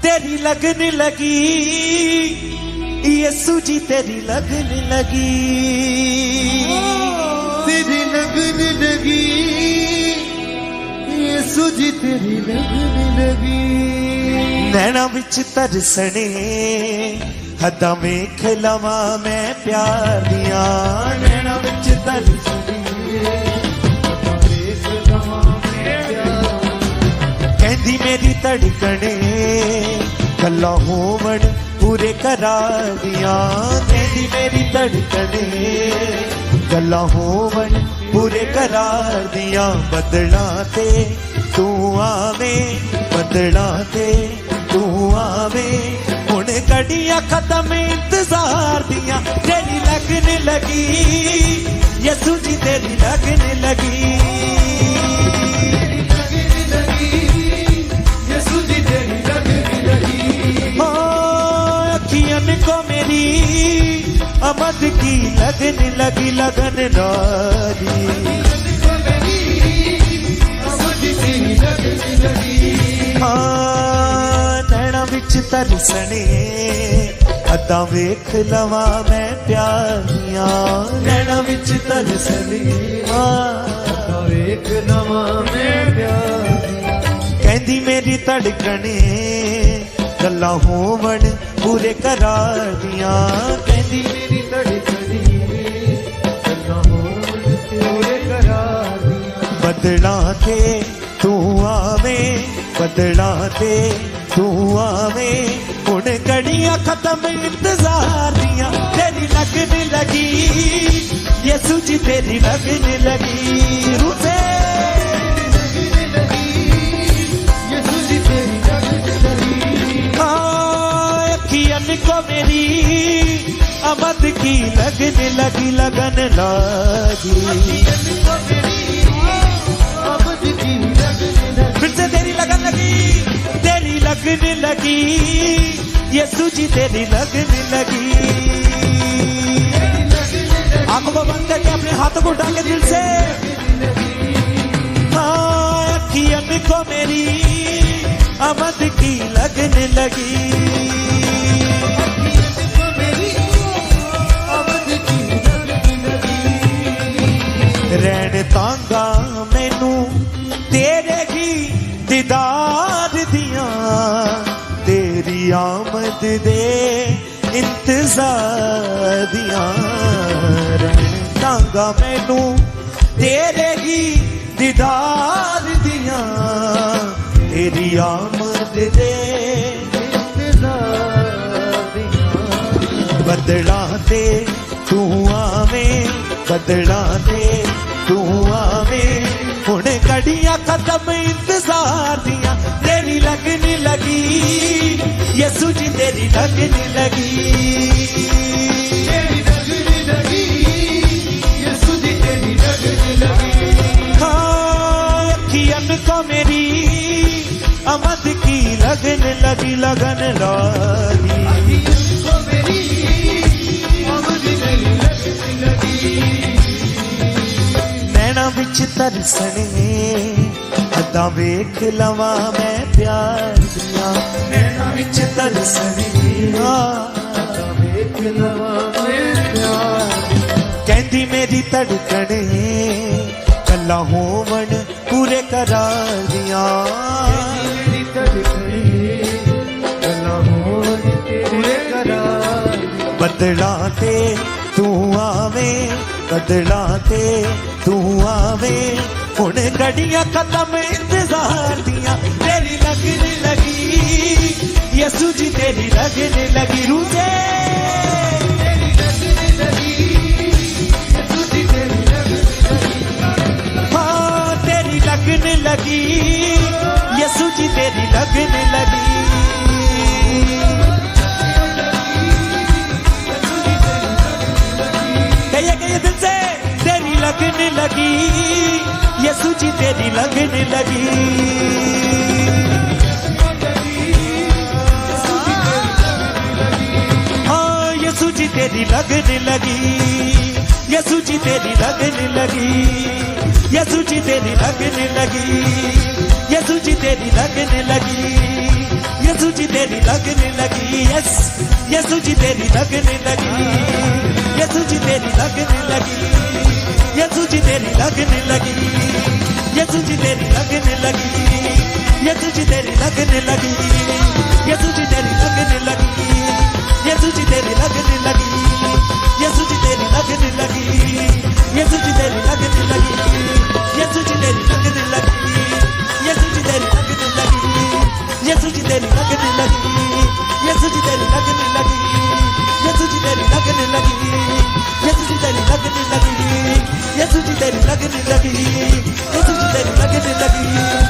तेरी लगने लगी, यीशु जी तेरी लगने लगी, तेरी लगने लगी, यीशु जी तेरी लगने लगी। नैना विच तरसने हदा वेख लवा मैं प्यार दिया, नैना विच तरसने वेख लवा मैं प्यार। कहंदी मेरी धड़कने गल्ला होवण पूरे करार दिया, कहंदी मेरी धड़कने गल्ला होवण पूरे करार दिया। बदला ते तू आवे, बदला ते तू आवे, हुण घड़ियां खत्म इंतजार दिया। तेरी लगने लगी, यीशु जी तेरी लगने लगी, यीशु जी तेरी लगने लगी। हो अखियन को मेरी अमद की लगने लगी, लगन नारी हाँ। नैना विच तरसने अदा वेख लवा मैं प्यार दिया, नैना विच तरसने अदा वेख लवा मैं प्यार। कहंदी मेरी धड़कने गल्ला होवण पूरे करार दिया, कहंदी मेरी धड़कने गल्ला होवण पूरे करार दिया। बदला ते तू आवे, बदला ते तू आवे, हुण घड़ियां खत्म इंतजार दिया। तेरी लगने लगी, यीशु जी तेरी लगने लगी। रूठे यीशु जी तेरी लगने लगी। अखियन को मेरी अमद की लगने लगी, लगन लागी। फिर से तेरी लगन लगी, तेरी लगने लगी, यीशु जी तेरी लगने लगी। आंखों को बंद करके अपने हाथों को उठा के दिल से, हाँ अखियन को मेरी अमद की लगने लगी। रहन तांगा मैनू तेरे ही दीदार दिया, तेरी आमद दे इंतजार दिया। रहन तांगा मैनू तेरे ही दीदार दिया, तेरी आमद दे इंतजार दिया। बदला ते तू आवे, बदला ते तू आवे, हुण घड़ियां खत्म इंतजार दिया। तेरी लगने लगी, यीशु जी तेरी लगने लगी, तेरी लगने लगी, यीशु जी तेरी लगने लगी। हाँ अखियन को मेरी अमद की लगने लगी, लगन लागी। नैना विच तरसने अदा वेख लवा मैं प्यार दिया, नैना विच तरसने अदा वेख लवा मैं प्यार। कहंदी मेरी धड़कने गल्ला होवण पूरे करार दिया, मेरी धड़कने गल्ला होवण पूरे करार। बदला ते तू आवे, बदला ते तू आवे, हुण घड़ियां खत्म इंतजार दिया। तेरी लगने लगी, यीशु जी तेरी लगने लगी। रूठे तेरी लगने लगी, यीशु जी तेरी लगने लगी। हाँ तेरी लगने लगी, यीशु जी तेरी लगने लगी। कहिए दिल से, तेरी लगने लगी, यीशु जी तेरी लगने लगी। हाँ यीशु जी तेरी लगने लगी, यीशु जी तेरी लगने लगी, यीशु जी तेरी लगने लगी, यीशु जी तेरी लगने लगी, यीशु जी तेरी लगने लगी यस यीशु जी तेरी लगने लगी यीशु जी तेरी लगने लगी यीशु जी तेरी लगने लगी यीशु जी तेरी लगने लगी यीशु जी तेरी लगने लगी यीशु जी तेरी लगने लगी यीशु जी तेरी लगने लगी यीशु जी तेरी लगने लगी यीशु जी तेरी लगने लगी यीशु जी तेरी लगने लगी यीशु जी तेरी लगने लगी यीशु जी तेरी लगने लगी यीशु जी तेरी लगने लगी यीशु जी तेरी लगने लगी यीशु जी तेरी लगने लगी यीशु जी तेरी लगने लगी यीशु जी तेरी लगने लगी